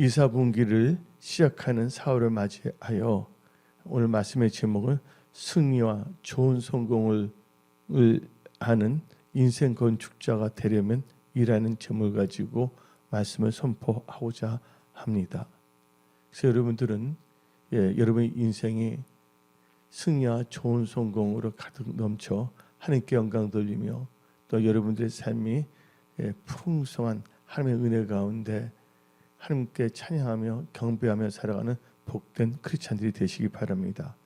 이사분기를 시작하는 4월을 맞이하여 오늘 말씀의 제목은 승리와 좋은 성공을 하는 인생 건축자가 되려면 이라는 제목을 가지고 말씀을 선포하고자 합니다. 그래서 여러분들은 여러분의 인생이 승리와 좋은 성공으로 가득 넘쳐 하나님께 영광 돌리며 또 여러분들의 삶이 풍성한 하나님의 은혜 가운데 하나님께 찬양하며 경배하며 살아가는 복된 크리스찬들이 되시기 바랍니다.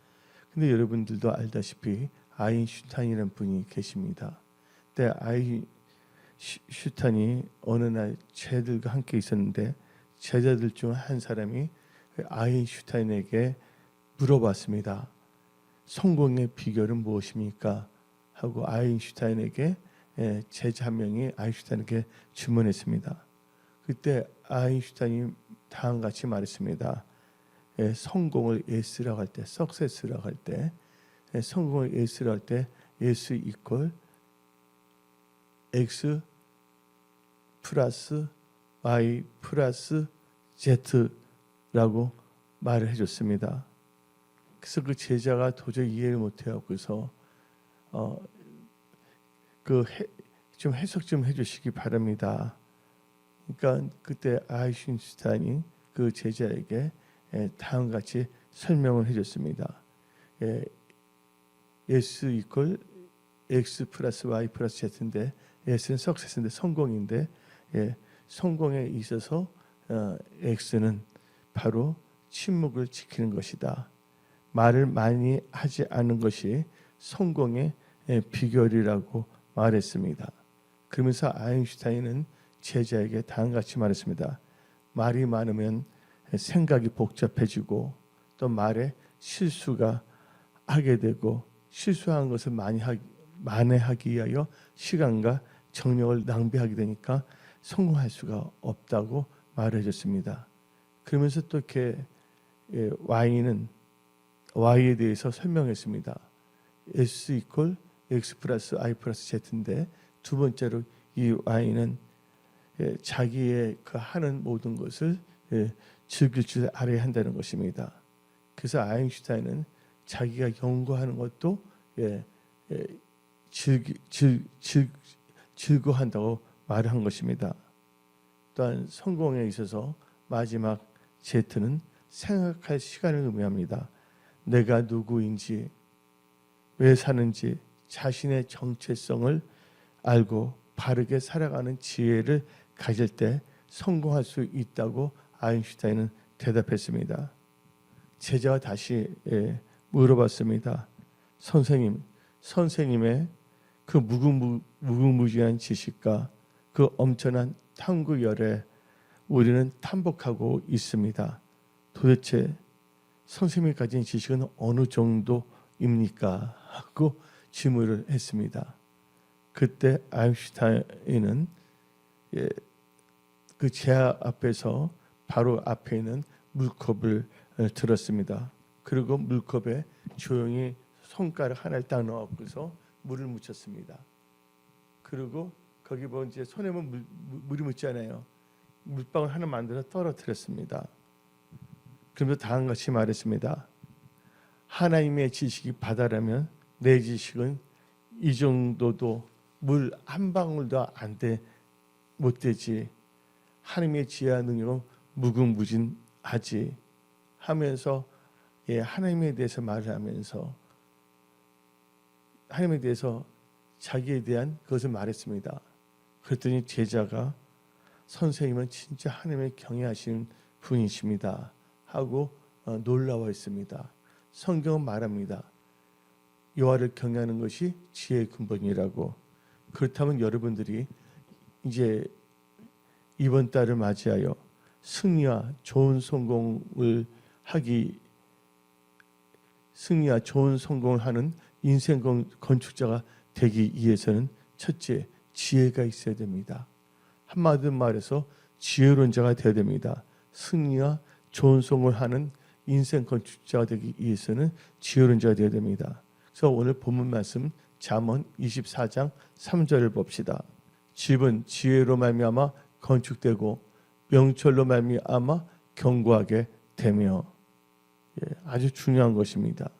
근데 여러분들도 알다시피 아인슈타인이라는 분이 계십니다. 근데 아인슈타인이 어느 날 제자들과 함께 있었는데 제자들 중 한 사람이 아인슈타인에게 물어봤습니다. 성공의 비결은 무엇입니까? 하고 아인슈타인에게 제자 한 명이 아인슈타인에게 질문했습니다. 그때 아인슈타인이 다음과 같이 말했습니다. 성공을 S라고 할 때, 석세스라고 할 때, 성공을 S라고 할 때 S 이퀄 X 플러스 Y 플러스 Z라고 말을 해줬습니다. 그래서 그 제자가 도저히 이해를 못해갖고서 좀 해석 좀 해주시기 바랍니다. 그러니까 그때 아인슈타인이 그 제자에게 다음과 같이 설명을 해줬습니다. S 이퀄 X 플러스 Y 플러스 Z인데 S는 석세스인데 성공인데 성공에 있어서 X는 바로 침묵을 지키는 것이다. 말을 많이 하지 않는 것이 성공의 비결이라고 말했습니다. 그러면서 아인슈타인은 제자에게 다음과 같이 말했습니다. 말이 많으면 생각이 복잡해지고 또 말에 실수가 하게 되고 실수한 것을 만회하기 위하여 시간과 정력을 낭비하게 되니까 성공할 수가 없다고 말해 줬습니다. 그러면서 또 이렇게 Y에 대해서 설명했습니다. S 이퀄 X 플러스 Y 플러스 Z인데 두 번째로 이 Y는 자기의 그 하는 모든 것을 즐길 줄 알아야 한다는 것입니다. 그래서 아인슈타인은 자기가 연구하는 것도 즐거워한다고 말한 것입니다. 또한 성공에 있어서 마지막 Z는 생각할 시간을 의미합니다. 내가 누구인지, 왜 사는지, 자신의 정체성을 알고 바르게 살아가는 지혜를 가질 때 성공할 수 있다고 아인슈타인은 대답했습니다. 제자가 다시 물어봤습니다. 선생님의 그 무궁무진한 지식과 그 엄청난 탐구열에 우리는 탐복하고 있습니다. 도대체 선생님이 가진 지식은 어느 정도입니까? 하고 질문을 했습니다. 그때 아인슈타인은 그 제자 앞에서 바로 앞에 있는 물컵을 들었습니다. 그리고 물컵에 조용히 손가락 하나를 딱 넣어서 물을 묻혔습니다. 그리고 거기 이제 손에 물이 묻잖아요. 물방울 하나 만들어 떨어뜨렸습니다. 그러면서 다음과 같이 말했습니다. 하나님의 지식이 바다라면 내 지식은 이 정도도 물 한 방울도 못 되지. 하나님의 지혜와 능력은 무궁무진하지 하면서 하나님에 대해서 말을 하면서 하나님에 대해서 자기에 대한 그것을 말했습니다. 그랬더니 제자가 선생님은 진짜 하나님을 경외하시는 분이십니다 하고 놀라워했습니다. 성경은 말합니다. 여호와를 경외하는 것이 지혜의 근본이라고. 그렇다면 여러분들이 이제 이번 달을 맞이하여 승리와 좋은 성공을 하는 인생 건축자가 되기 위해서는 첫째, 지혜가 있어야 됩니다. 한마디로 말해서 지혜로운 자가 되어야 됩니다. 승리와 좋은 성공을 하는 인생 건축자가 되기 위해서는 지혜로운 자가 되어야 됩니다. 그래서 오늘 본문 말씀 잠언 24장 3절을 봅시다. 집은 지혜로 말미암아 건축되고 명철로 말미암아 견고하게 되며 아주 중요한 것입니다.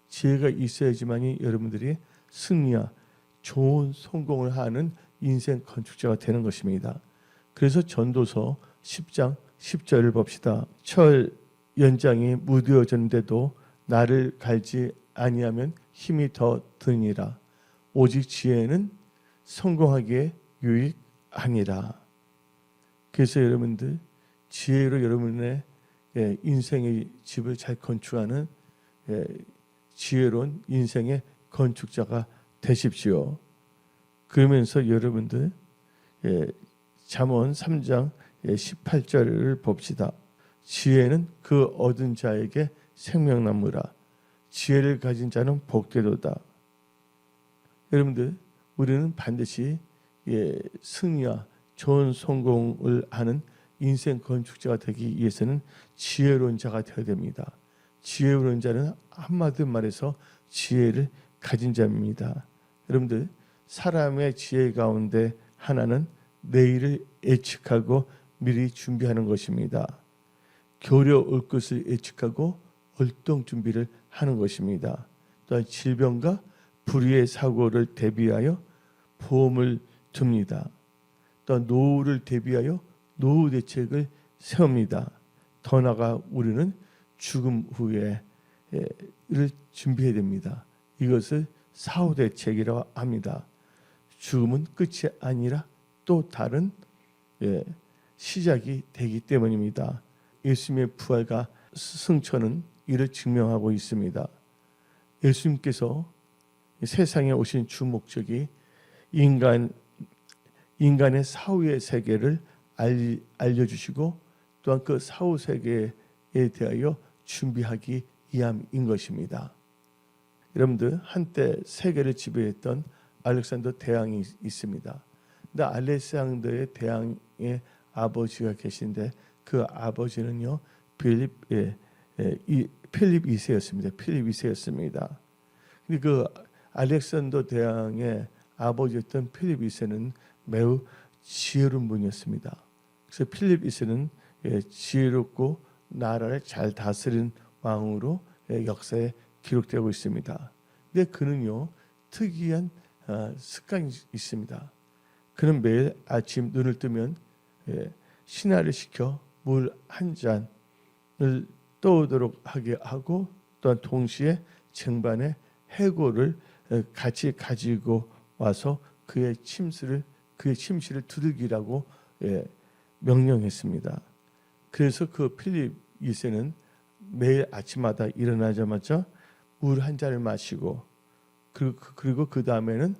지혜가 있어야지만이 여러분들이 승리와 좋은 성공을 하는 인생 건축자가 되는 것입니다. 그래서 전도서 10장 10절을 봅시다. 철 연장이 무뎌졌는데도 나를 갈지 아니하면 힘이 더 드니라. 오직 지혜는 성공하기에 유익하니라. 그래서 여러분들 지혜로 여러분의 인생의 집을 잘 건축하는 지혜로운 인생의 건축자가 되십시오. 그러면서 여러분들 잠언 3장 18절을 봅시다. 지혜는 그 얻은 자에게 생명나무라. 지혜를 가진 자는 복되도다. 여러분들 우리는 반드시 승리와 좋은 성공을 하는 인생 건축자가 되기 위해서는 지혜로운 자가 되어야 됩니다. 지혜로운 자는 한마디 말해서 지혜를 가진 자입니다. 여러분들 사람의 지혜 가운데 하나는 내일을 예측하고 미리 준비하는 것입니다. 겨울에 올 것을 예측하고 월동 준비를 하는 것입니다. 또한 질병과 불의의 사고를 대비하여 보험을 둡니다. 또한 노후를 대비하여 노후 대책을 세웁니다. 더 나아가 우리는 죽음 후에를 준비해야 됩니다. 이것을 사후 대책이라고 합니다. 죽음은 끝이 아니라 또 다른 시작이 되기 때문입니다. 예수님의 부활과 승천은 이를 증명하고 있습니다. 예수님께서 세상에 오신 주 목적이 인간의 사후의 세계를 알려주시고 또한 그 사후 세계에 대하여 준비하기 위함인 것입니다. 여러분들 한때 세계를 지배했던 알렉산더 대왕이 있습니다. 근데 알렉산더의 대왕의 아버지가 계신데 그 아버지는요 필립 2세였습니다. 필립 2세였습니다. 근데 그 알렉산더 대왕의 아버지였던 필립 2세는 매우 지혜로운 분이었습니다. 그래서 필립 2세는 지혜롭고 나라를 잘 다스린 왕으로 역사에 기록되고 있습니다. 근데 그는요 특이한 습관이 있습니다. 그는 매일 아침 눈을 뜨면 신화를 시켜 물 한 잔을 떠오도록 하게 하고 또한 동시에 쟁반에 해골을 같이 가지고 와서 그의 침실을 두들기라고 명령했습니다. 그래서 그 필립 2세는 매일 아침마다 일어나자마자 물 한 잔을 마시고 그리고 그 다음에는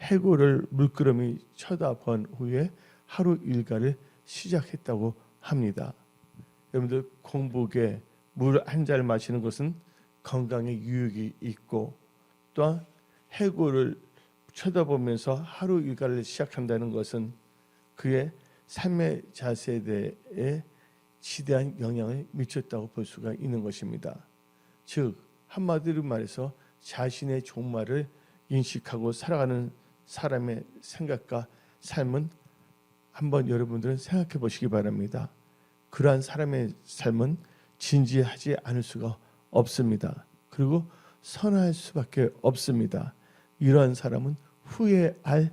해골을 물끄러미 쳐다본 후에 하루 일과를 시작했다고 합니다. 여러분들 공복에 물 한 잔을 마시는 것은 건강에 유익이 있고 또한 해골을 쳐다보면서 하루 일과를 시작한다는 것은 그의 삶의 자세에 대해 지대한 영향을 미쳤다고 볼 수가 있는 것입니다. 즉 한마디로 말해서 자신의 종말을 인식하고 살아가는 사람의 생각과 삶은 한번 여러분들은 생각해 보시기 바랍니다. 그러한 사람의 삶은 진지하지 않을 수가 없습니다. 그리고 선할 수밖에 없습니다. 이러한 사람은 후회할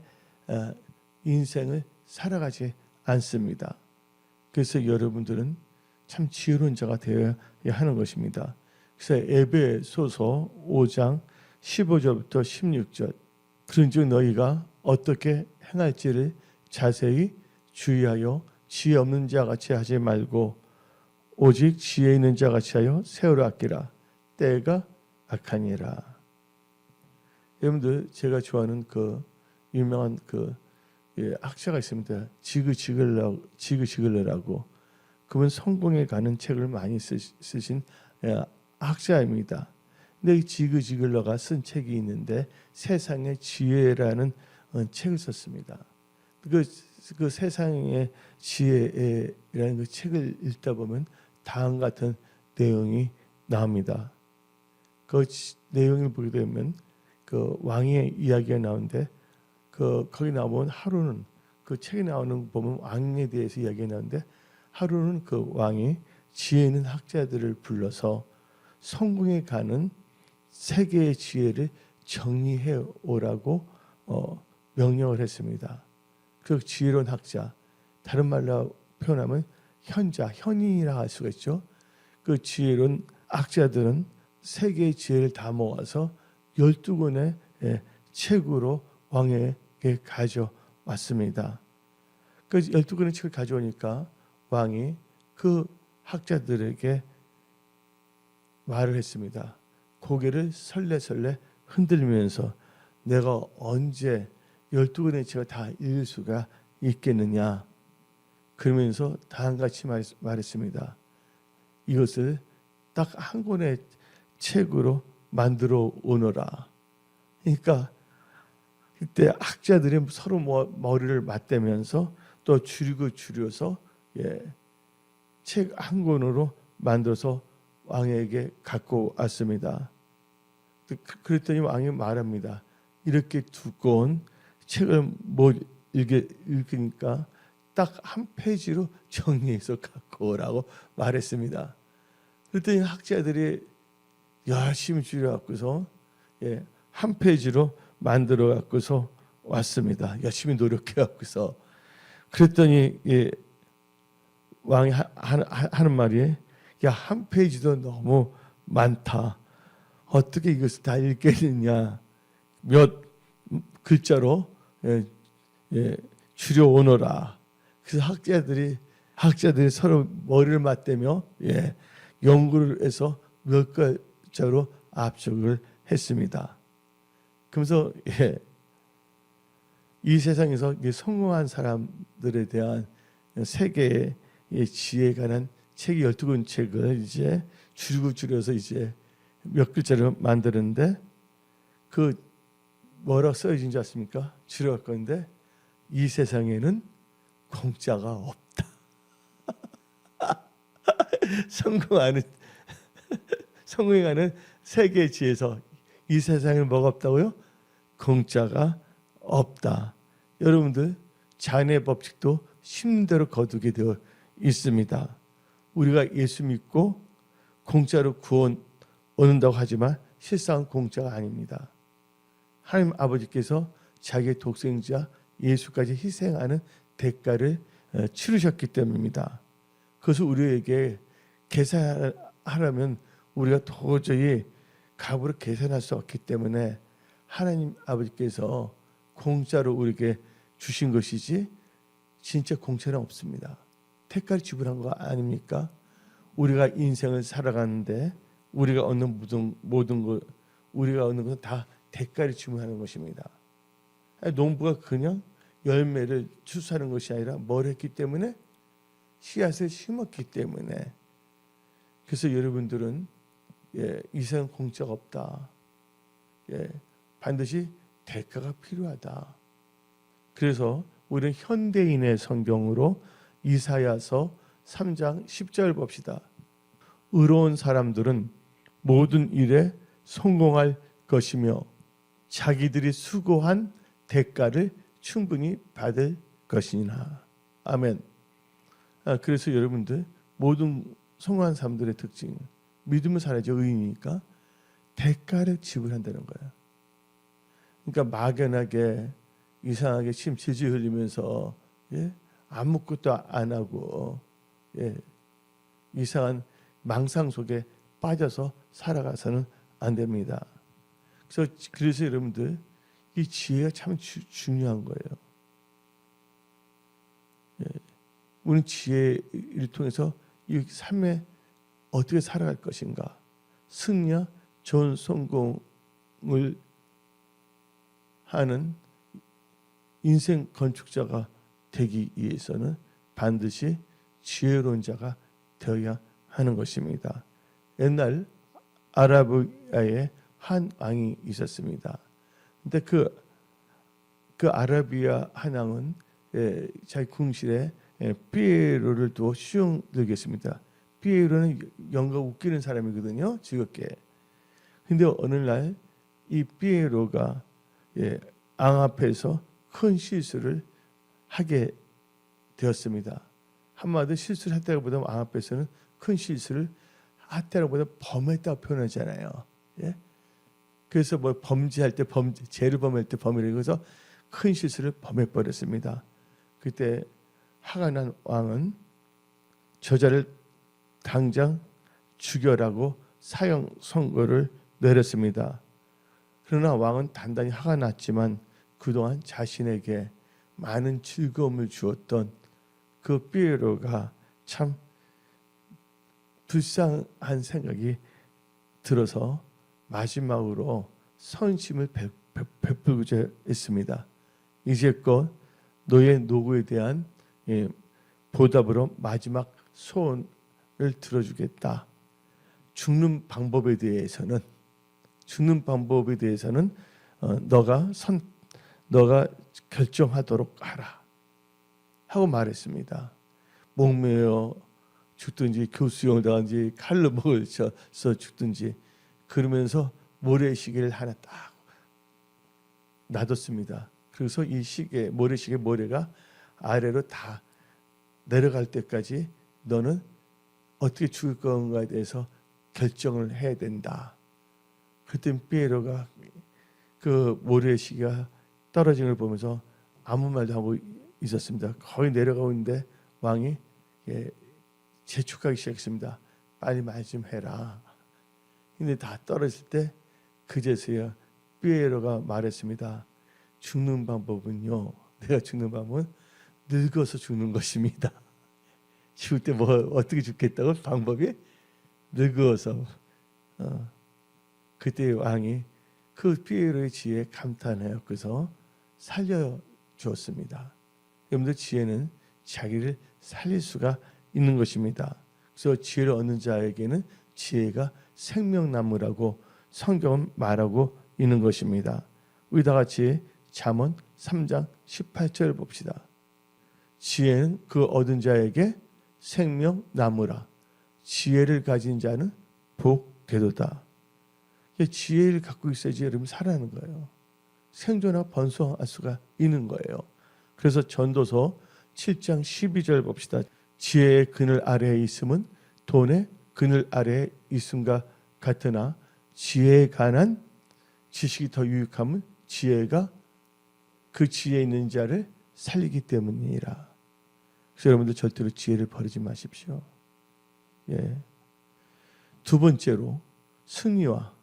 인생을 살아가지 않습니다. 그래서 여러분들은 참 지혜로운 자가 되어야 하는 것입니다. 그래서 에베소서 5장 15절부터 16절 그런즉 너희가 어떻게 행할지를 자세히 주의하여 지혜 없는 자 같이 하지 말고 오직 지혜 있는 자 같이 하여 세월을 아끼라. 때가 악하니라. 여러분들 제가 좋아하는 그 유명한 그 학자가 있습니다. 지그지글러라고. 그분 성공에 관한 책을 많이 쓰신 학자입니다. 근데 이 지그지글러가 쓴 책이 있는데 세상의 지혜라는 책을 썼습니다. 그 세상의 지혜라는 그 책을 읽다 보면 다음 같은 내용이 나옵니다. 그 내용을 보게 되면 그 왕의 이야기가 나오는데 거기 나오면 하루는 그 책에 나오는 보면 왕에 대해서 이야기가 나오는데 하루는 그 왕이 지혜 있는 학자들을 불러서 성공에 가는 세계의 지혜를 정리해 오라고 명령을 했습니다. 그 지혜로운 학자, 다른 말로 표현하면 현인이라 할 수가 있죠. 그 지혜로운 학자들은 세계의 지혜를 다 모아서 12권의 책으로 왕에게 가져왔습니다. 그 12권의 책을 가져오니까 왕이 그 학자들에게 말을 했습니다. 고개를 설레설레 흔들면서 내가 언제 12권의 책을 다 읽을 수가 있겠느냐. 그러면서 다음같이 말했습니다. 이것을 딱 한 권의 책으로 만들어 오너라. 그러니까 그때 학자들이 서로 머리를 맞대면서 또 줄여서 책 한 권으로 만들어서 왕에게 갖고 왔습니다. 그랬더니 왕이 말합니다. 이렇게 두꺼운 책을 읽으니까 딱 한 페이지로 정리해서 갖고 오라고 말했습니다. 그랬더니 학자들이 열심히 줄여갖고서 한 페이지로 만들어 갖고서 왔습니다. 열심히 노력해갖고서 그랬더니 왕이 하는 말이 한 페이지도 너무 많다. 어떻게 이것을 다 읽겠느냐. 몇 글자로 줄여 오너라. 그래서 학자들이 서로 머리를 맞대며 연구를 해서 몇 글자로 압축을 했습니다. 그러면서 이 세상에서 성공한 사람들에 대한 세계의 지혜에 관한 책이 12권 책을 이제 줄여서 이제 몇 글자로 만드는데 그 뭐라고 써있는지 아십니까? 줄여갈 건데 이 세상에는 공짜가 없다. 성공하는 세계의 지혜에서 이 세상에 뭐가 없다고요? 공짜가 없다. 여러분들 자연의 법칙도 심는 대로 거두게 되어 있습니다. 우리가 예수 믿고 공짜로 구원 얻는다고 하지만 실상은 공짜가 아닙니다. 하나님 아버지께서 자기의 독생자 예수까지 희생하는 대가를 치르셨기 때문입니다. 그것을 우리에게 계산하려면 우리가 도저히 값으로 계산할 수 없기 때문에 하나님 아버지께서 공짜로 우리에게 주신 것이지 진짜 공짜는 없습니다. 대가를 지불한 거 아닙니까? 우리가 인생을 살아가는데 우리가 얻는 모든 것, 우리가 얻는 것은 다 대가를 지불하는 것입니다. 농부가 그냥 열매를 추수하는 것이 아니라 뭘 했기 때문에 씨앗을 심었기 때문에. 그래서 여러분들은 이 세상 공짜가 없다. 반드시 대가가 필요하다. 그래서 우리는 현대인의 성경으로 이사야서 3장 10절 봅시다. 의로운 사람들은 모든 일에 성공할 것이며 자기들이 수고한 대가를 충분히 받을 것이나. 아멘. 그래서 여러분들 모든 성공한 사람들의 특징, 믿음을 살아야죠. 의인이니까 대가를 지불한다는 거예요. 그러니까 막연하게 이상하게 질질 흘리면서 아무것도 안 하고 이상한 속에 빠져서 살아가서는 안 됩니다. 그래서 여러분들 이 지혜가 참 중요한 거예요. 우리는 지혜를 통해서 이 삶에 어떻게 살아갈 것인가, 승리와 좋은 성공을 하는 인생 건축자가 되기 위해서는 반드시 지혜로운 자가 되어야 하는 것입니다. 옛날 아라비아에 한 왕이 있었습니다. 근데 그 아라비아 한 왕은 자기 궁실에 피에로를 두어 시용 들겠습니다. 피에로는 영가 웃기는 사람이거든요. 즐겁게. 근데 어느 날 이 피에로가 왕 앞에서 큰 실수를 하게 되었습니다. 한마디로 실수를 했다기보다 왕 앞에서는 큰 실수를 때로보다 범했다고 표현하잖아요. 예? 그래서 뭐 범죄할 때 죄를 범할 때 범이라고 해서 큰 실수를 범해버렸습니다. 그때 화가 난 왕은 저자를 당장 죽여라고 사형 선고를 내렸습니다. 그러나 왕은 단단히 화가 났지만 그동안 자신에게 많은 즐거움을 주었던 그 피에로가 참 불쌍한 생각이 들어서 마지막으로 선심을 베풀고자 했습니다. 이제껏 너의 노고에 대한 보답으로 마지막 소원을 들어주겠다. 죽는 방법에 대해서는 너가 결정하도록 하라 하고 말했습니다. 목매어 죽든지 교수형을 당하든지 칼로 목을 쳐서 죽든지 그러면서 모래시계를 하나 딱 놔뒀습니다. 그래서 이 모래시계 모래가 아래로 다 내려갈 때까지 너는 어떻게 죽을 건가에 대해서 결정을 해야 된다. 그때 피에로가 그 모래시계가 떨어지는 걸 보면서 아무 말도 하고 있었습니다. 거의 내려가고 있는데 왕이 재촉하기 시작했습니다. 빨리 말 좀 해라. 근데 다 떨어질 때 그제서야 피에로가 말했습니다. 죽는 방법은요. 내가 죽는 방법은 늙어서 죽는 것입니다. 죽을 때 뭐 어떻게 죽겠다고 방법이 늙어서. 그때 왕이 그 피에로의 지혜에 감탄하여서 살려주었습니다. 여러분들 지혜는 자기를 살릴 수가 있는 것입니다. 그래서 지혜를 얻는 자에게는 지혜가 생명나무라고 성경은 말하고 있는 것입니다. 우리 다 같이 잠언 3장 18절 봅시다. 지혜는 그 얻은 자에게 생명나무라. 지혜를 가진 자는 복되도다. 지혜를 갖고 있어야지 여러분 살아나는 거예요. 생존하고 번성할 수가 있는 거예요. 그래서 전도서 7장 12절 봅시다. 지혜의 그늘 아래에 있음은 돈의 그늘 아래에 있음과 같으나 지혜에 관한 지식이 더 유익함은 지혜가 그 지혜에 있는 자를 살리기 때문이라. 그래서 여러분들 절대로 지혜를 버리지 마십시오. 두 번째로 승리와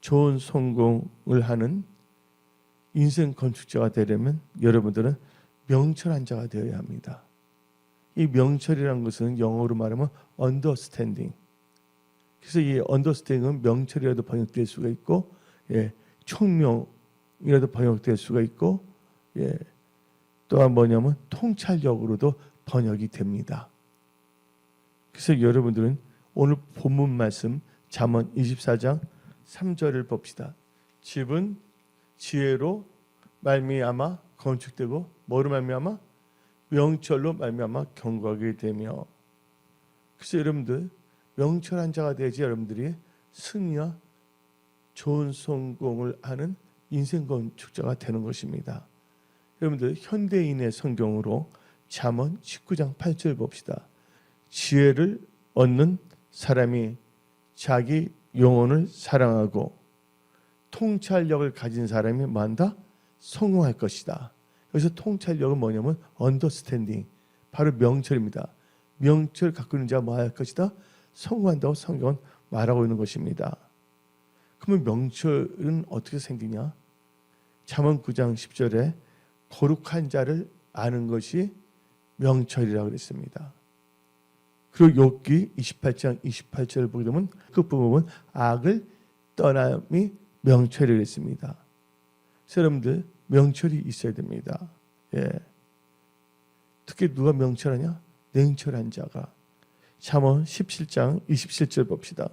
좋은 성공을 하는 인생 건축자가 되려면 여러분들은 명철한 자가 되어야 합니다. 이 명철이라는 것은 영어로 말하면 understanding. 그래서 이 understanding은 명철이라도 번역될 수가 있고, 총명이라도 번역될 수가 있고, 또한 뭐냐면 통찰력으로도 번역이 됩니다. 그래서 여러분들은 오늘 본문 말씀 잠언 24장 3절을 봅시다. 집은 지혜로 말미암아 건축되고 뭐로 말미암아? 명철로 말미암아 견고하게 되며. 그래서 여러분들 명철한 자가 되지 여러분들이 승리와 좋은 성공을 하는 인생 건축자가 되는 것입니다. 여러분들 현대인의 성경으로 잠언 19장 8절 봅시다. 지혜를 얻는 사람이 자기 영혼을 사랑하고 통찰력을 가진 사람이 뭐한다? 성공할 것이다. 여기서 통찰력은 뭐냐면 언더스탠딩, 바로 명철입니다. 명철 갖고 있는 자가 뭐 할 것이다? 성공한다고 성경은 말하고 있는 것입니다. 그러면 명철은 어떻게 생기냐? 잠언 9장 10절에 거룩한 자를 아는 것이 명철이라고 그랬습니다. 그리고 욥기 28장 28절을 보게 되면 그 부분은 악을 떠남이 명철이라고 했습니다. 여러분들 명철이 있어야 됩니다. 특히 누가 명철하냐? 냉철한 자가. 잠언 17장 27절 봅시다.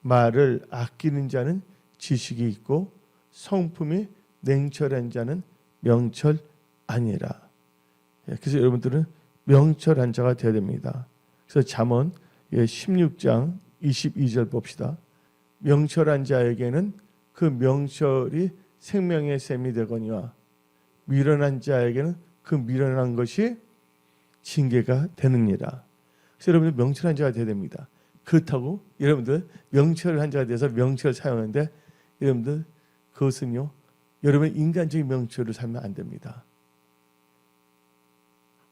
말을 아끼는 자는 지식이 있고 성품이 냉철한 자는 명철 아니라. 그래서 여러분들은 명철한 자가 되어야 됩니다. 그래서 잠언 16장 22절 봅시다. 명철한 자에게는 그 명철이 생명의 샘이 되거니와 미련한 자에게는 그 미련한 것이 징계가 되느니라. 그래서 여러분들 명철한 자가 되어야 됩니다. 그렇다고 여러분들 명철한 자가 돼서 명철을 사용하는데 여러분들 그것은요, 여러분의 인간적인 명철을 살면 안 됩니다.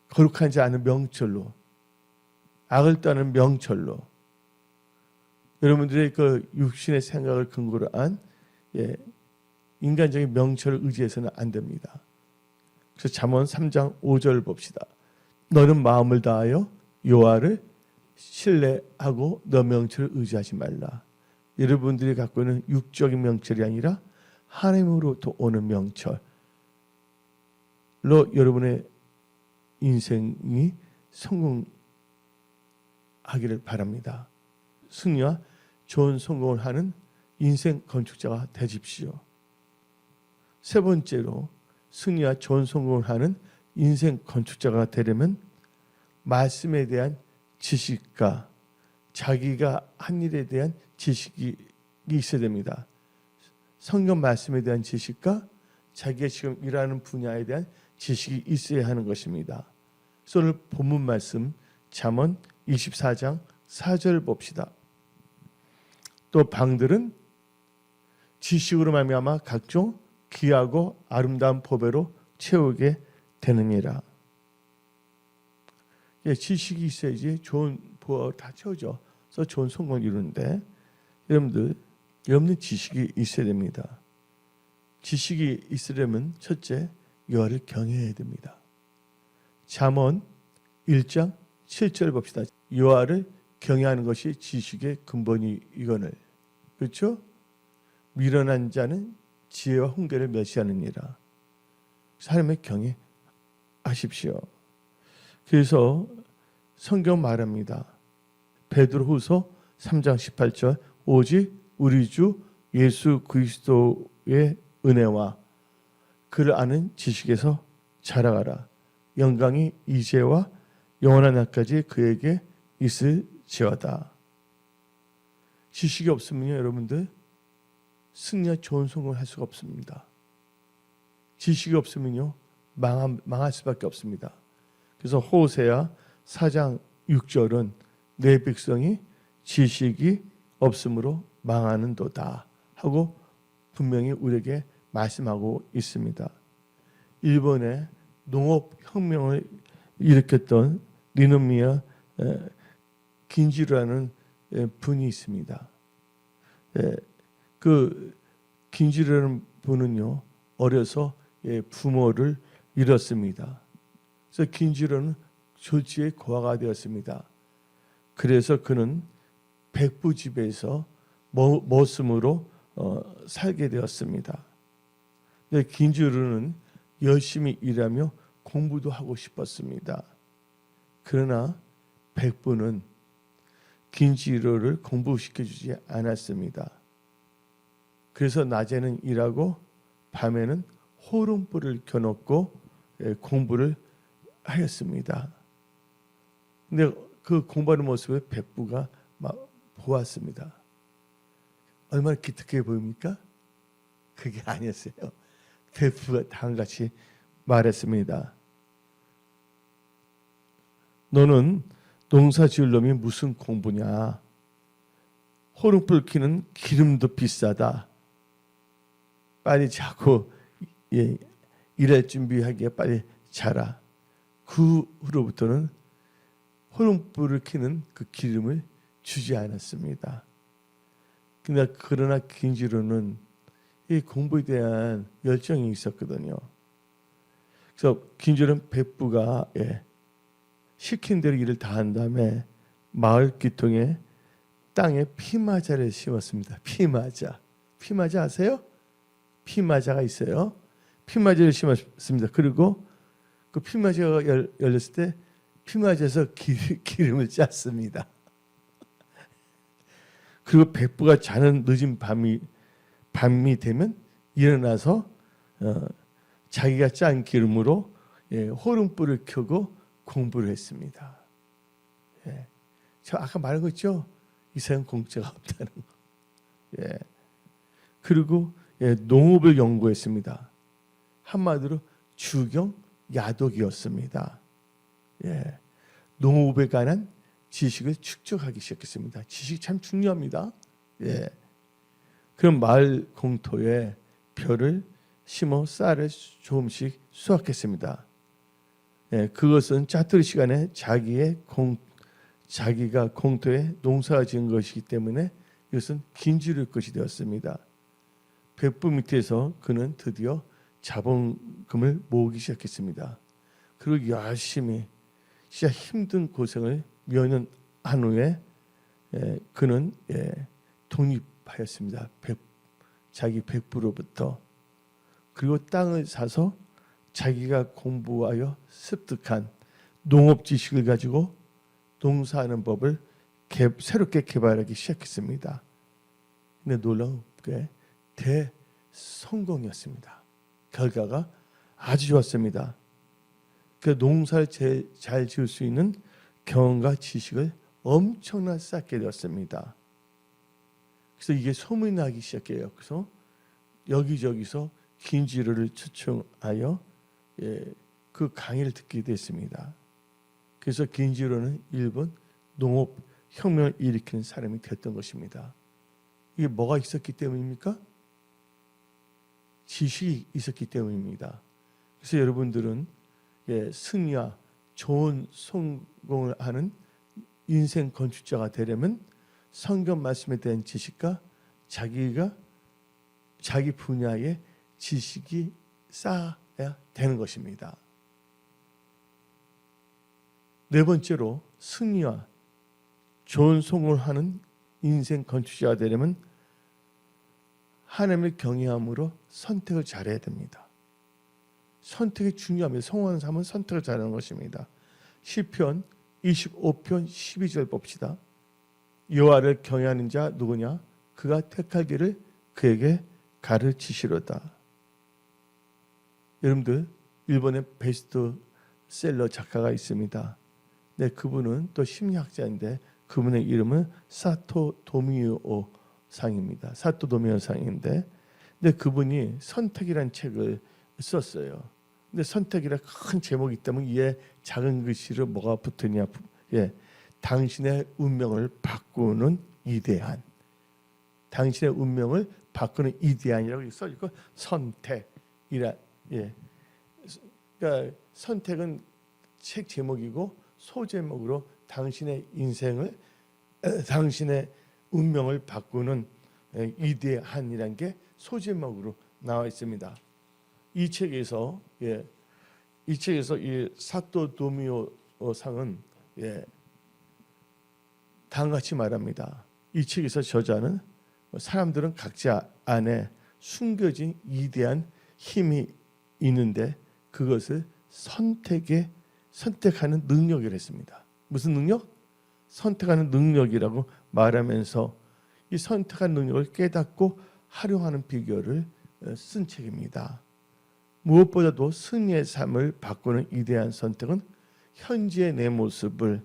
거룩하지 않은 명철로, 악을 떠나는 명철로, 여러분들의 그 육신의 생각을 근거로 한 인간적인 명철을 의지해서는 안 됩니다. 그래서 잠언 3장 5절 봅시다. 너는 마음을 다하여 여호와를 신뢰하고 너 명철을 의지하지 말라. 여러분들이 갖고 있는 육적인 명철이 아니라 하나님으로부터 오는 명철로 여러분의 인생이 성공하기를 바랍니다. 승리와 좋은 성공을 하는 인생 건축자가 되십시오. 세 번째로 승리와 좋은 성공을 하는 인생 건축자가 되려면 말씀에 대한 지식과 자기가 한 일에 대한 지식이 있어야 됩니다. 성경 말씀에 대한 지식과 자기가 지금 일하는 분야에 대한 지식이 있어야 하는 것입니다. 그래서 오늘 본문 말씀 잠언 24장 4절 봅시다. 또 방들은 지식으로 말미암아 각종 귀하고 아름다운 보배로 채우게 되느니라. 지식이 있어야지 좋은 보배가 다 채워져. 그래서 좋은 성공을 이루는데 여러분들 지식이 있어야 됩니다. 지식이 있으려면 첫째, 여호와를 경외해야 됩니다. 잠언 1장 7절 봅시다. 여호와를 경외하는 것이 지식의 근본이거늘. 그렇죠? 미련한 자는 지혜와 훈계를 멸시하느니라. 하나님의 경외하십시오. 그래서 성경 말합니다. 베드로후서 3장 18절 오직 우리 주 예수 그리스도의 은혜와 그를 아는 지식에서 자라가라. 영광이 이제와 영원한 날까지 그에게 있을지어다. 지식이 없으면요, 여러분들 승리와 좋은 성공을 할 수가 없습니다. 지식이 없으면요, 망할 수밖에 없습니다. 그래서 호세아 4장 6절은 내 백성이 지식이 없으므로 망하는도다 하고 분명히 우리에게 말씀하고 있습니다. 일본의 농업혁명을 일으켰던 니노미야 긴지라는 분이 있습니다. 그 긴지라는 분은요, 어려서 부모를 잃었습니다. 그래서 긴지로는 졸지에 고아가 되었습니다. 그래서 그는 백부집에서 머슴으로 살게 되었습니다. 긴지로는 열심히 일하며 공부도 하고 싶었습니다. 그러나 백부는 긴지로를 공부시켜주지 않았습니다. 그래서 낮에는 일하고 밤에는 호롱불을 켜놓고 공부를 하였습니다. 근데 그 공부하는 모습을 백부가 막 보았습니다. 얼마나 기특해 보입니까? 그게 아니었어요. 백부가 다음같이 말했습니다. 너는 농사 지을 놈이 무슨 공부냐? 호롱불 켜는 기름도 비싸다. 빨리 자고 일할 준비하기에 빨리 자라. 그 후로부터는 호롱불을 켜는 그 기름을 주지 않았습니다. 그러나 긴지로는 이 공부에 대한 열정이 있었거든요. 그래서 긴지로는 백부가 시킨 대로 일을 다 한 다음에 마을 기통에 땅에 피마자를 심었습니다. 피마자 아세요? 피마자가 있어요. 피마자를 심었습니다. 그리고 그 피마자가 열렸을 때 피마자에서 기름을 짰습니다. 그리고 백부가 자는 늦은 밤이 되면 일어나서 자기가 짠 기름으로 호롱불을 켜고 공부를 했습니다. 저 아까 말한 거 있죠? 이 세상 공짜가 없다는 거. 그리고 농업을 연구했습니다. 한마디로 주경 야독이었습니다. 농업에 관한 지식을 축적하기 시작했습니다. 지식이 참 중요합니다. 예. 그럼 마을 공터에 벼를 심어 쌀을 조금씩 수확했습니다. 예, 그것은 짜투리 시간에 자기가 공터에 농사가 지은 것이기 때문에 이것은 긴지를 것이 되었습니다. 백부 밑에서 그는 드디어 자본금을 모으기 시작했습니다. 그리고 열심히 진짜 힘든 고생을 몇 년 한 후에 그는 독립하였습니다. 자기 백부로부터. 그리고 땅을 사서 자기가 공부하여 습득한 농업 지식을 가지고 농사하는 법을 새롭게 개발하기 시작했습니다. 근데 놀라운 게 대성공이었습니다. 결과가 아주 좋았습니다. 그 농사를 잘 지을 수 있는 경험과 지식을 엄청나게 쌓게 되었습니다. 그래서 이게 소문이 나기 시작해요. 그래서 여기저기서 긴지로를 초청하여 그 강의를 듣게 됐습니다. 그래서 긴지로는 일본 농업 혁명을 일으키는 사람이 됐던 것입니다. 이게 뭐가 있었기 때문입니까? 지식이 있었기 때문입니다. 그래서 여러분들은 승리와 좋은 성공을 하는 인생 건축자가 되려면 성경 말씀에 대한 지식과 자기 분야의 지식이 쌓아야 되는 것입니다. 네 번째로 승리와 좋은 성공을 하는 인생 건축자가 되려면 하나님을 경외함으로 선택을 잘해야 됩니다. 선택이 중요합니다. 성공하는 삶은 선택을 잘하는 것입니다. 시편 25편 12절 봅시다. 여호와를 경외하는 자 누구냐? 그가 택할 길을 그에게 가르치시로다. 여러분들 일본의 베스트셀러 작가가 있습니다. 네, 그분은 또 심리학자인데 그분의 이름은 사토 도미오 상입니다. 사토 도미오 상인데, 근데 그분이 선택이라는 책을 썼어요. 근데 선택이라 큰 제목이 있다면 이에 작은 글씨로 뭐가 붙으냐? 당신의 운명을 바꾸는 이대한. 당신의 운명을 바꾸는 이대한이라고 써있고 선택이라. 그러니까 선택은 책 제목이고 소제목으로 당신의 인생을 당신의 운명을 바꾸는 이대한이라는 게 소제목으로 나와 있습니다. 이 책에서 이 사토 도미오 상은 다음같이 말합니다. 이 책에서 저자는 사람들은 각자 안에 숨겨진 이대한 힘이 있는데 그것을 선택하는 능력이라 했습니다. 무슨 능력? 선택하는 능력이라고 말하면서 이 선택한 능력을 깨닫고 활용하는 비결을 쓴 책입니다. 무엇보다도 승리의 삶을 바꾸는 이대한 선택은 현재의 내 모습을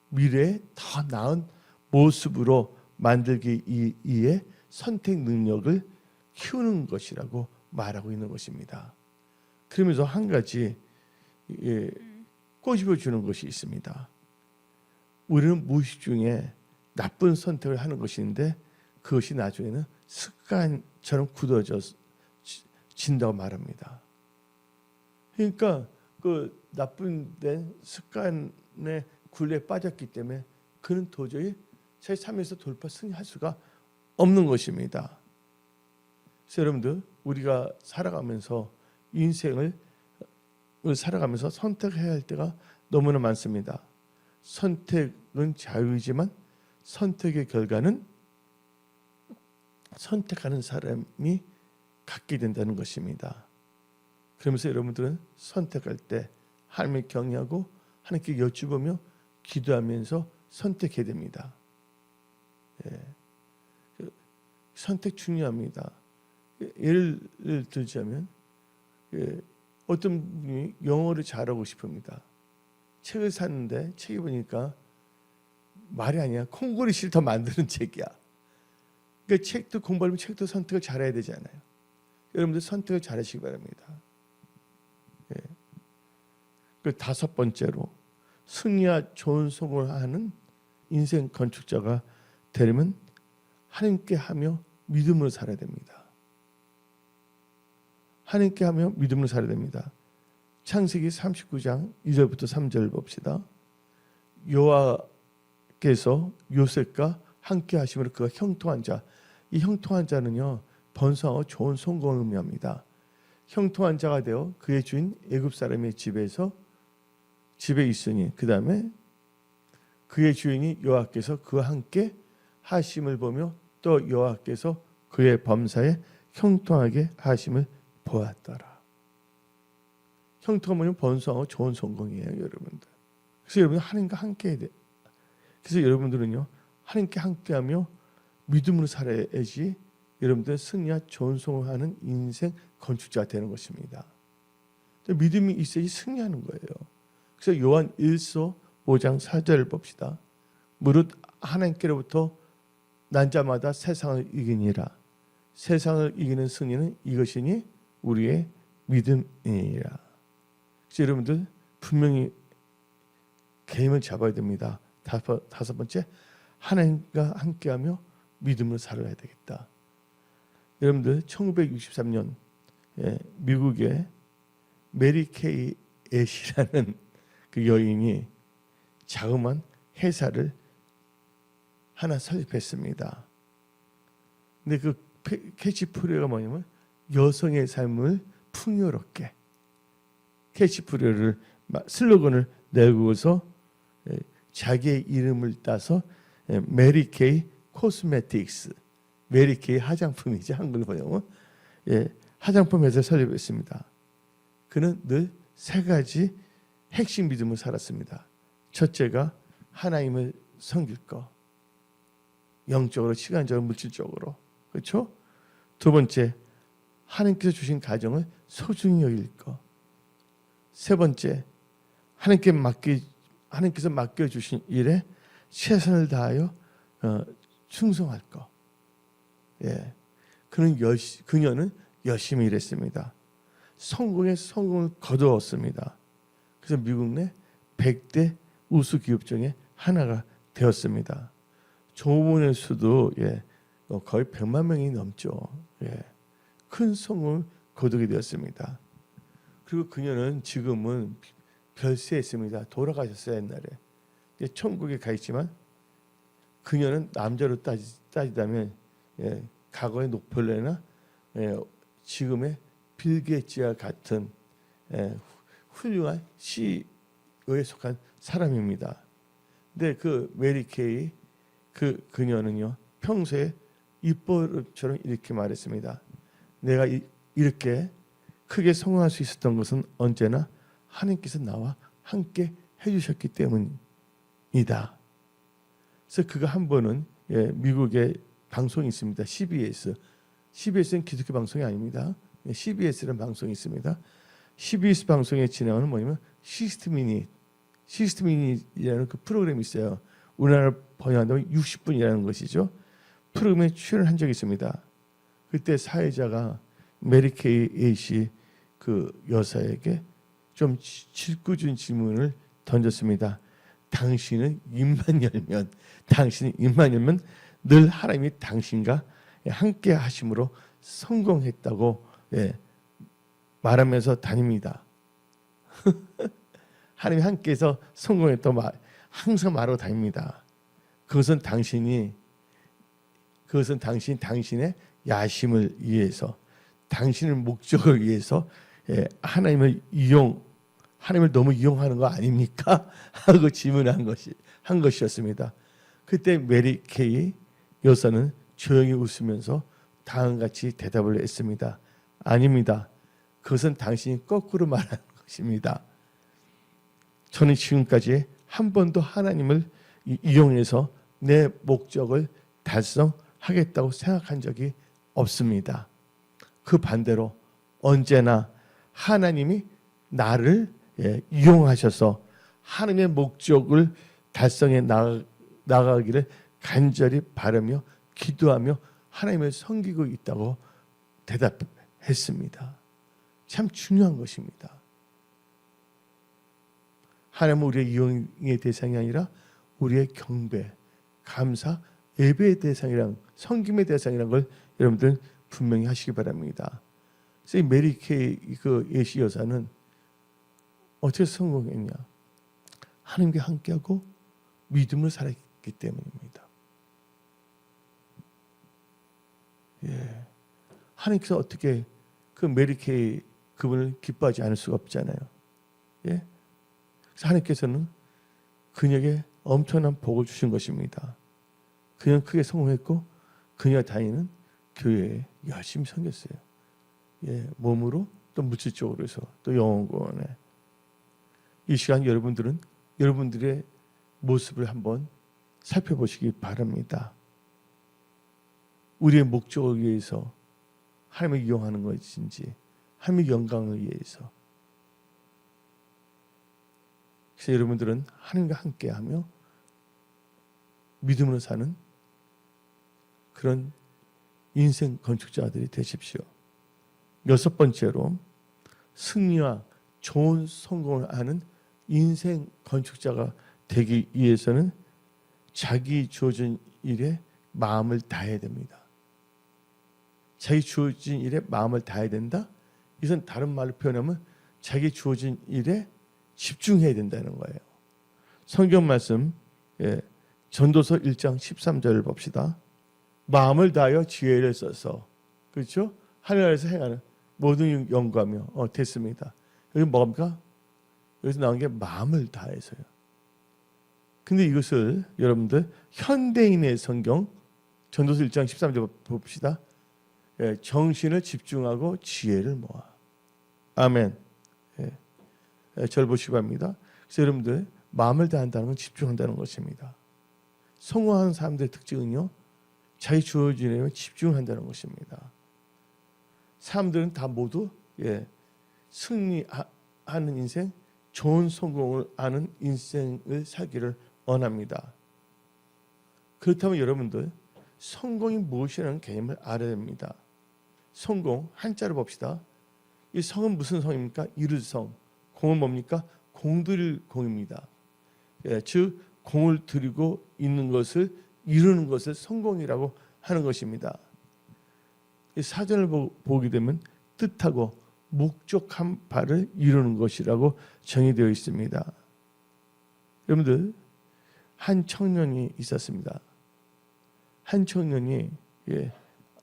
미래의 더 나은 모습으로 만들기 위해 선택 능력을 키우는 것이라고 말하고 있는 것입니다. 그러면서 한 가지 꼬집어 주는 것이 있습니다. 우리는 무의식 중에 나쁜 선택을 하는 것인데 그것이 나중에는 습관처럼 굳어진다고 말합니다. 그러니까 그 나쁜 습관의 굴레에 빠졌기 때문에 그는 도저히 제 삶에서 승리할 수가 없는 것입니다. 그래서 여러분들 우리가 살아가면서 인생을 살아가면서 선택해야 할 때가 너무나 많습니다. 선택은 자유이지만 선택의 결과는 선택하는 사람이 갖게 된다는 것입니다. 그러면서 여러분들은 선택할 때 하나님을 경외하고 하나님께 여쭈보며 기도하면서 선택해야 됩니다. 선택 중요합니다. 예를 들자면 어떤 분이 영어를 잘하고 싶습니다. 책을 샀는데 책이 보니까 말이 아니야. 콩고리시를 더 만드는 책이야. 그러니까 책도 공부하려면 책도 선택을 잘해야 되잖아요. 여러분들 선택을 잘하시기 바랍니다. 그 다섯 번째로 승리와 좋은 성공을 하는 인생 건축자가 되려면 하나님께 하며 믿음으로 살아야 됩니다. 하나님께 하며 믿음으로 살아야 됩니다. 창세기 39장 2절부터 3절 봅시다. 여호와께서 요셉과 함께 하심으로 그가 형통한 자, 이 형통한 자는요 번성하고 좋은 성공을 의미합니다. 형통한 자가 되어 그의 주인 애굽 사람의 집에 있으니 그 다음에 그의 주인이 여호와께서 그와 함께 하심을 보며 또 여호와께서 그의 범사에 형통하게 하심을 보았더라. 형통하면 번성하고 좋은 성공이에요, 여러분들. 그래서 여러분 하나님과 함께 해야 돼. 그래서 여러분들은요 하나님께 함께하며 믿음으로 살아야지 여러분들 승리와 좋은 성공하는 인생 건축자가 되는 것입니다. 믿음이 있어야지 승리하는 거예요. 그래서 요한 1서 5장 4절을 봅시다. 무릇 하나님께로부터 난 자마다 세상을 이기니라. 세상을 이기는 승리는 이것이니 우리의 믿음이니라. 그래서 여러분들 분명히 개임을 잡아야 됩니다. 다섯 번째, 하나님과 함께하며 믿음으로 살아야 되겠다. 여러분들 1963년 미국의 메리 케이 앳이라는 그 여인이 자그마한 회사를 하나 설립했습니다. 근데 그 캐치프레이가 뭐냐면 여성의 삶을 풍요롭게, 캐치프레이를 슬로건을 내고서 자기의 이름을 따서 메리 케이 코스메틱스, 메리 케이 화장품이지 한글로 번역하면 화장품 회사를 설립했습니다. 그는 늘 세 가지 핵심 믿음을 살았습니다. 첫째가 하나님을 섬길 것, 영적으로, 시간적으로, 물질적으로, 그렇죠? 두 번째, 하나님께서 주신 가정을 소중히 여길 것. 세 번째, 하나님께서 맡겨주신 일에 최선을 다하여 충성할 것. 그녀는 열심히 일했습니다. 성공의 성공을 거두었습니다. 그래서 미국 내 100대 우수 기업 중에 하나가 되었습니다. 조문의 수도 거의 100만 명이 넘죠. 큰 성공을 거두게 되었습니다. 그리고 그녀는 지금은 별세에 있습니다. 돌아가셨어요, 옛날에. 천국에 가 있지만 그녀는 남자로 따지자면 과거의 녹펠레나 지금의 빌 게이츠와 같은 훌륭한 CEO에 속한 사람입니다. 근데 그 메리 케이 그녀는요 평소에 입버릇처럼 이렇게 말했습니다. 내가 이렇게 크게 성공할 수 있었던 것은 언제나 하나님께서 나와 함께 해주셨기 때문이다. 그래서 그가 한 번은 미국의 방송이 있습니다. CBS는 기독교 방송이 아닙니다. CBS라는 방송이 있습니다. CBS 방송에 진행하는 뭐냐면 시스템이라는 그 프로그램이 있어요. 우리나라 번역한다면 60분이라는 것이죠. 프로그램에 출연을 한 적이 있습니다. 그때 사회자가 메리 케이 앳이 그 여사에게 좀 질구준 질문을 던졌습니다. 당신은 입만 열면 늘 하나님이 당신과 함께 하심으로 성공했다고 말하면서 다닙니다. 하나님이 함께해서 성공했다고 항상 말하고 다닙니다. 그것은 당신의 야심을 위해서, 당신의 목적을 위해서 하나님을 너무 이용하는 거 아닙니까? 하고 질문한 것이었습니다. 그때 메리 케이 여사는 조용히 웃으면서 다음같이 대답을 했습니다. 아닙니다. 그것은 당신이 거꾸로 말하는 것입니다. 저는 지금까지 한 번도 하나님을 이용해서 내 목적을 달성하겠다고 생각한 적이 없습니다. 그 반대로 언제나 하나님이 나를 이용하셔서 하나님의 목적을 달성해 나가기를 간절히 바라며 기도하며 하나님을 섬기고 있다고 대답했습니다. 참 중요한 것입니다. 하나님은 우리의 이용의 대상이 아니라 우리의 경배, 감사, 예배의 대상이랑 섬김의 대상이라는 걸 여러분들은 분명히 하시기 바랍니다. 그래서 이 메리 케이 그 예시 여사는 어떻게 성공했냐? 하나님과 함께하고 믿음을 살았기 때문입니다. 예, 하나님께서 어떻게 그 메리 케이 그분을 기뻐하지 않을 수가 없잖아요. 예, 그래서 하나님께서는 그녀에게 엄청난 복을 주신 것입니다. 그녀는 크게 성공했고 그녀가 다니는 교회에 열심히 섬겼어요. 예, 몸으로 또 물질적으로 해서 또 영혼구원에. 이 시간 여러분들은 여러분들의 모습을 한번 살펴보시기 바랍니다. 우리의 목적을 위해서 하나님을 이용하는 것인지 하나님의 영광을 위해서. 그래서 여러분들은 하나님과 함께하며 믿음으로 사는 그런 인생 건축자들이 되십시오. 여섯 번째로 승리와 좋은 성공을 하는 인생 건축자가 되기 위해서는 자기 주어진 일에 마음을 다해야 됩니다. 자기 주어진 일에 마음을 다해야 된다? 이것은 다른 말로 표현하면 자기 주어진 일에 집중해야 된다는 거예요. 성경 말씀 전도서 1장 13절을 봅시다. 마음을 다하여 지혜를 써서, 그렇죠? 하늘에서 행하는 모든 영광이며 됐습니다. 여기 뭡니까? 여기서 나온 게 마음을 다해서요. 근데 이것을 여러분들 현대인의 성경 전도서 1장 13절 봅시다. 정신을 집중하고 지혜를 모아. 아멘. 절 보시기 바랍니다. 그래서 여러분들 마음을 다한다는 건 집중한다는 것입니다. 성공하는 사람들의 특징은요, 자기 주어진 일에 집중한다는 것입니다. 사람들은 다 모두 승리하는 인생, 좋은 성공을 하는 인생을 살기를 원합니다. 그렇다면 여러분들 성공이 무엇이라는 개념을 알아야 됩니다. 성공 한자로 봅시다. 이 성은 무슨 성입니까? 이룰 성. 공은 뭡니까? 공들일 공입니다. 즉 공을 들이고 있는 것을 이루는 것을 성공이라고 하는 것입니다. 이 사전을 보게 되면 뜻하고 목적한 바를 이루는 것이라고 정의되어 있습니다. 여러분들 한 청년이 있었습니다. 한 청년이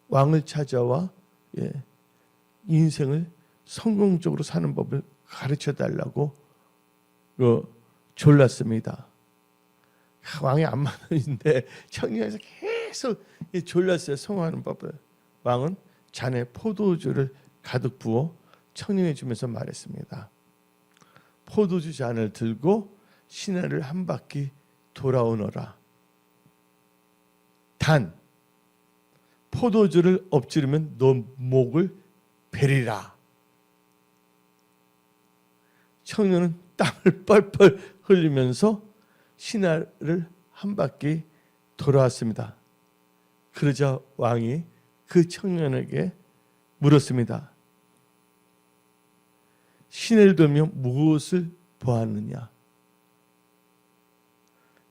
왕을 찾아와 인생을 성공적으로 사는 법을 가르쳐 달라고 졸랐습니다. 왕이 안만원인데 청년에서 계속 졸랐어요. 성공하는 법을. 왕은 잔에 포도주를 가득 부어 청년에 주면서 말했습니다. 포도주 잔을 들고 시내를 한 바퀴 돌아오너라. 단 포도주를 엎지르면 너 목을 베리라. 청년은 땀을 뻘뻘 흘리면서 시내를 한 바퀴 돌아왔습니다. 그러자 왕이 그 청년에게 물었습니다. 시내를 돌며 무엇을 보았느냐?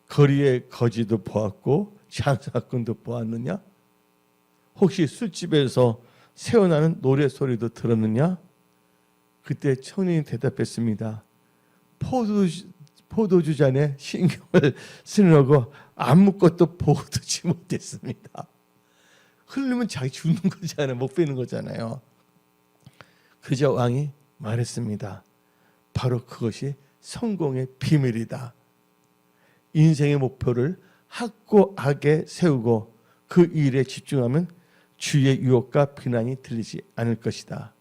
거리의 거지도 보았고 장사꾼도 보았느냐? 혹시 술집에서 새어나는 노래소리도 들었느냐? 그때 청년이 대답했습니다. 포도주 잔에 신경을 쓰느라고 아무것도 보고도지 못했습니다. 흘리면 자기 죽는 거잖아요. 못 빼는 거잖아요. 그저 왕이 말했습니다. 바로 그것이 성공의 비밀이다. 인생의 목표를 확고하게 세우고 그 일에 집중하면 주의 유혹과 비난이 들리지 않을 것이다.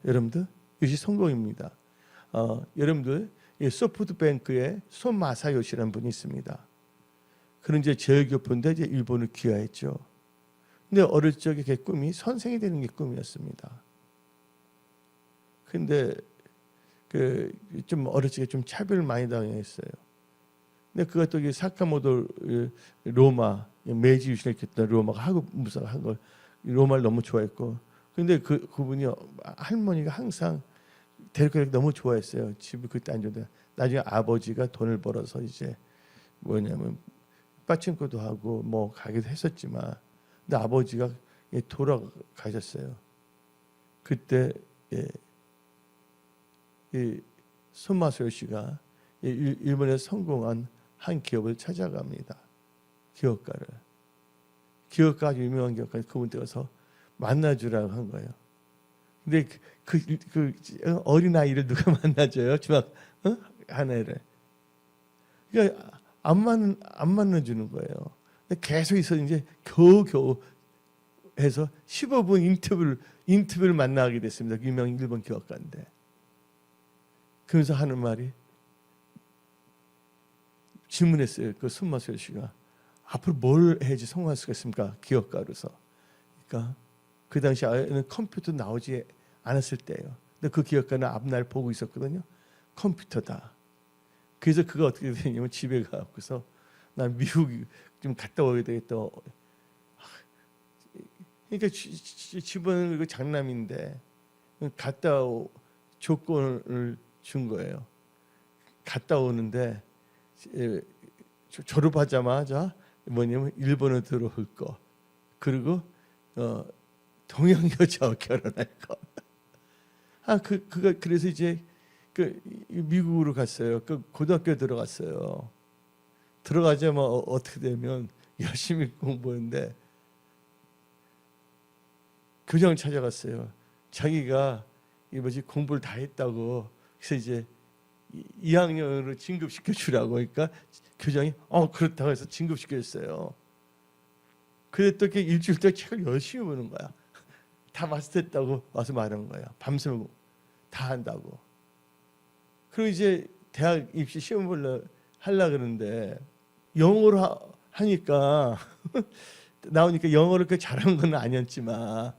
여러분들 이것이 성공입니다. 여러분들 소프트뱅크에 손마사요시라는 분이 있습니다. 그는 이제 제일교포인데 이제 일본을 귀화했죠. 근데 어릴 적에 걔 꿈이 선생이 되는 게 꿈이었습니다. 근데 좀 어릴 적에 좀 차별을 많이 당했어요. 근데 그가 또 사카모토 로마 메이지 유신을 했던 로마가 하급 무사가 한 걸 로마를 너무 좋아했고, 근데 그분이 할머니가 항상 데리고 너무 좋아했어요. 집이 그때 안 좋은데 나중에 아버지가 돈을 벌어서 이제 뭐냐면 빠친코도 하고 뭐 가기도 했었지만, 근데 아버지가 돌아가셨어요. 그때 이 손마소요 씨가 일본에 성공한 한 기업을 찾아갑니다. 기업가 아주 유명한 기업가, 그분 댁에서 만나주라고 한 거예요. 근데 그 어린 아이를 누가 만나줘요? 중학 한 애를. 그러니까 안 만나주는 거예요. 근데 계속 있어 이제 겨우 해서 15분 인터뷰를 만나게 됐습니다. 유명 일본 기업가인데. 그러면서 하는 말이, 질문했어요. 그 손마소요 씨가 앞으로 뭘 해야지 성공할 수가 있습니까? 기업가로서. 그러니까 그 당시에는 컴퓨터 나오지 않았을 때예요. 근데 그 기업가는 앞날 보고 있었거든요. 컴퓨터다. 그래서 그가 어떻게 되냐면 집에 가고서 난 미국 좀 갔다 오게 되겠다. 그러니까 집은 그 장남인데 갔다 조건을 준 거예요. 갔다 오는데 졸업하자마자 뭐냐면 일본에 들어올 거, 그리고 동양 여자와 결혼할 거. 그가 그래서 이제 그 미국으로 갔어요. 그 고등학교 들어갔어요. 들어가자마자 어떻게 되면 열심히 공부했는데 교장을 찾아갔어요. 자기가 공부를 다 했다고. 그래서 이제 2학년으로 진급시켜 주라고. 그러니까 교장이 그렇다고 해서 진급시켰어요. 그래 또 일주일 동안 책을 열심히 보는 거야. 다 마스터했다고 와서 말하는 거야. 밤새고 다 한다고. 그리고 이제 대학 입시 시험을 하려고 그러는데 영어로 하니까 나오니까 영어를 그렇게 잘하는 건 아니었지만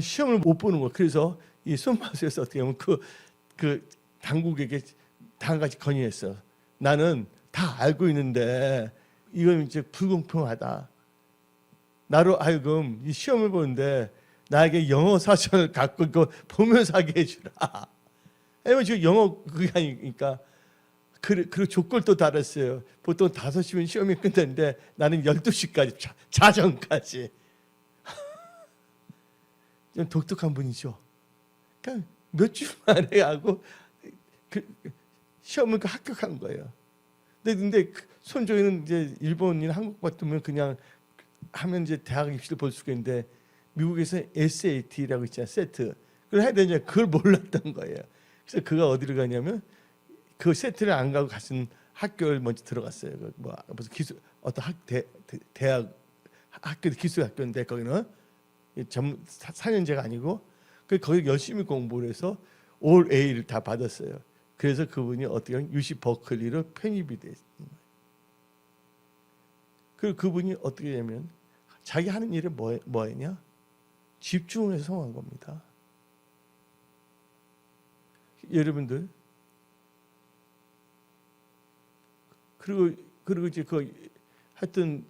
시험을 못 보는 거야. 그래서 이 손마소요에서 어떻게 하면 그 당국에게 다 같이 건의했어. 나는 다 알고 있는데 이건 이제 불공평하다. 나로 하여금 이 시험을 보는데 나에게 영어 사전을 갖고 이거 보면서 하게 해주라. 왜냐면 지금 영어 그게 아니니까. 그리고 조건을 또 달았어요. 보통 5시면 시험이 끝났는데 나는 12시까지 자정까지. 좀 독특한 분이죠. 그러니까 몇 주 만에 하고 시험을 합격한 거예요. 근데 손정희는 이제 일본인 한국 같으면 그냥 하면 이제 대학 입시를 볼 수가 있는데 미국에서 SAT라고 있잖아요. 세트. 그걸 해야 되냐, 그걸 몰랐던 거예요. 그래서 그가 어디를 가냐면 그 세트를 안 가고 갔은 학교를 먼저 들어갔어요. 무슨 기술 어떤 대학 학교도 기술 학교인데 거기는 4년제가 아니고 거기 열심히 공부를 해서 올 A를 다 받았어요. 그래서 그분이 어떻게 하면 UC 버클리로 편입이 됐어요. 그리고 그분이 어떻게 하면 자기 하는 일에 뭐했냐? 집중을 해서 성공한 겁니다. 여러분들, 그리고 이제 하여튼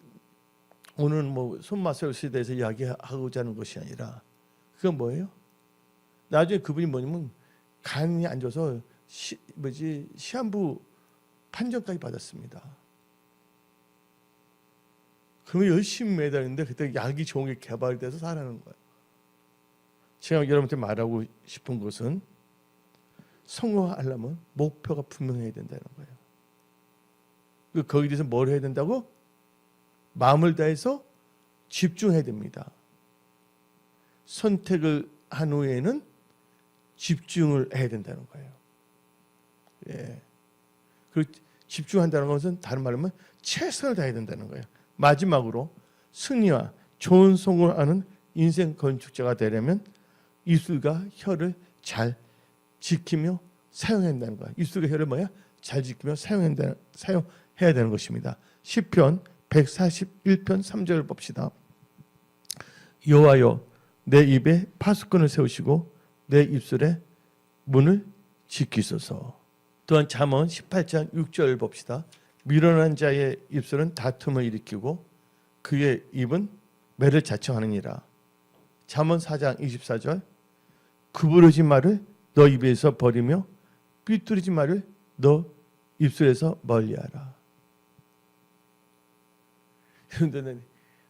오늘 뭐 손마소요에 대해서 이야기하고자 하는 것이 아니라 그건 뭐예요? 나중에 그분이 뭐냐면 간이 안 좋아서 시한부 판정까지 받았습니다. 그러면 열심히 매달리는데 그때 약이 좋은 게 개발돼서 살아나는 거예요. 제가 여러분한테 말하고 싶은 것은 성공하려면 목표가 분명해야 된다는 거예요. 거기에 대해서 뭘 해야 된다고? 마음을 다해서 집중해야 됩니다. 선택을 한 후에는 집중을 해야 된다는 거예요. 예. 그리고 집중한다는 것은 다른 말로 하면 최선을 다해야 된다는 거예요. 마지막으로 승리와 좋은 성공을 하는 인생 건축자가 되려면 입술과 혀를 잘 지키며 사용해야 된다는 거예요. 입술과 혀를 잘 지키며 사용해야 되는 것입니다. 시편 141편 3절을 봅시다. 여호와여, 내 입에 파수꾼을 세우시고 내 입술에 문을 지키소서. 또한 잠언 18장 6절을 봅시다. 미련한 자의 입술은 다툼을 일으키고 그의 입은 매를 자청하느니라. 잠언 4장 24절. 구부러진 말을 너 입에서 버리며 삐뚤어진 말을 너 입술에서 멀리하라. 여러분들은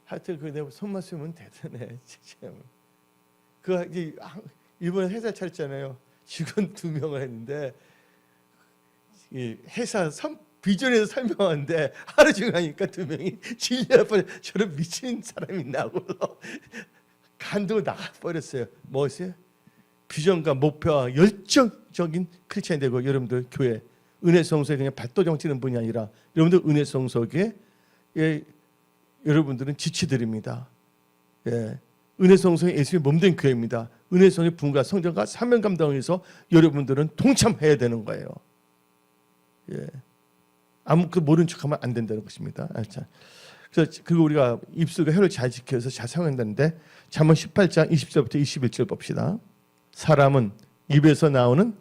하여튼 그 내가 손만 쓰면 되더네. 그 이제 이번에 회사 차렸잖아요. 직원 2명을 했는데 이 회사 비전에서 설명하는데 하루 종일 하니까 2명이 질려버려. 저런 미친 사람이 나고 간도 나가버렸어요. 뭐였어요? 비전과 목표와 열정적인 크리스찬이 되고, 여러분들 교회 은혜성소에 그냥 발도장 치는 분이 아니라 여러분들 은혜성소에 여러분들은 지치들입니다. 예. 은혜성소에 예수님의 몸된 교회입니다. 은혜성의 분과 성전과 사명 감당에서 여러분들은 동참해야 되는 거예요. 예. 아무것도 모른 척하면 안 된다는 것입니다. 그래서 그리고 우리가 입술과 혀를 잘 지켜서 잘 사용한다는데, 잠언 18장 20절부터 21절 봅시다. 사람은 입에서 나오는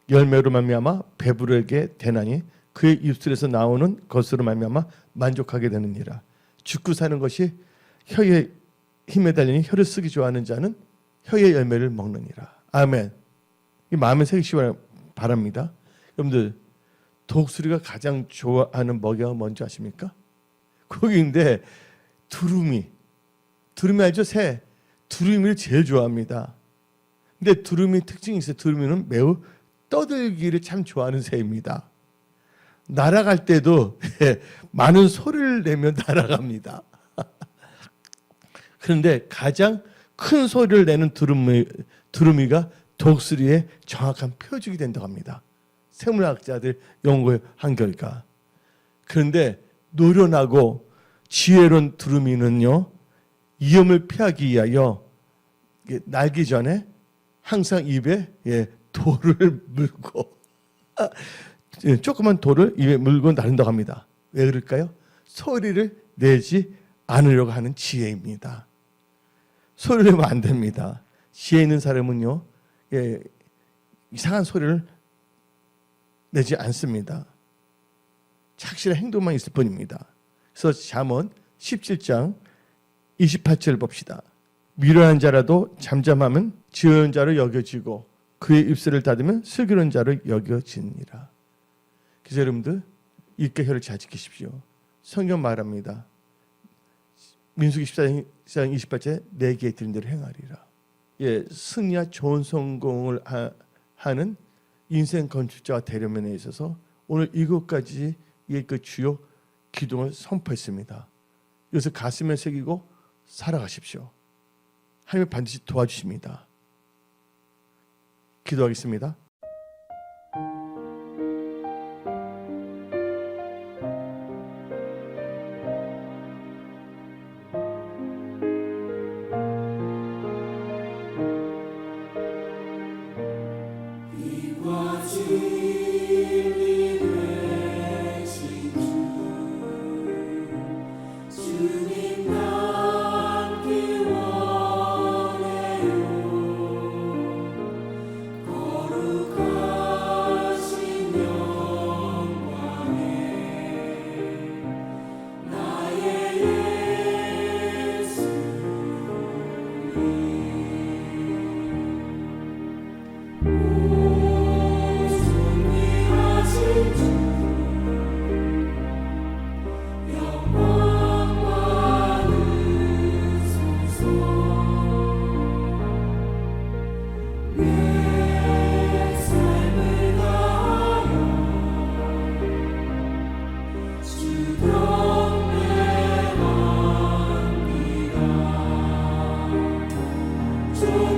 열매로 말미암아 배부르게 되나니 그의 입술에서 나오는 것으로 말미암아 만족하게 되느니라. 죽고 사는 것이 혀에 힘에 달리니 혀를 쓰기 좋아하는 자는 혀의 열매를 먹느니라. 아멘. 이 마음에 새기시기 바랍니다. 여러분들, 독수리가 가장 좋아하는 먹이가 뭔지 아십니까? 고기인데 두루미 알죠? 새. 두루미를 제일 좋아합니다. 근데 두루미 특징이 있어요. 두루미는 매우 떠들기를 참 좋아하는 새입니다. 날아갈 때도 많은 소리를 내며 날아갑니다. 그런데 가장 큰 소리를 내는 두루미가 독수리의 정확한 표적이 된다고 합니다. 생물학자들 연구한 결과. 그런데 노련하고 지혜로운 두루미는요, 위험을 피하기 위하여 날기 전에 항상 입에 돌을 물고 조그만 돌을 입에 물고 나른다고 합니다. 왜 그럴까요? 소리를 내지 않으려고 하는 지혜입니다. 소리를 내면 안 됩니다. 지혜 있는 사람은요, 이상한 소리를 내지 않습니다. 착실한 행동만 있을 뿐입니다. 그래서 잠언 17장 28절 봅시다. 미련한 자라도 잠잠하면 지혜로운 자로 여겨지고 그의 입술을 닫으면 슬기로운 자로 여겨지니라. 그래서 여러분들, 입과 혀를 잘 지키십시오. 성경 말합니다. 민수기 14장 28절에 내게 들은 대로 행하리라. 승리와 좋은 성공을 하는 인생 건축자가 되려면에 있어서 오늘 7가지의 그 주요 기둥을 선포했습니다. 이것을 가슴에 새기고 살아가십시오. 하나님이 반드시 도와주십니다. 기도하겠습니다. 주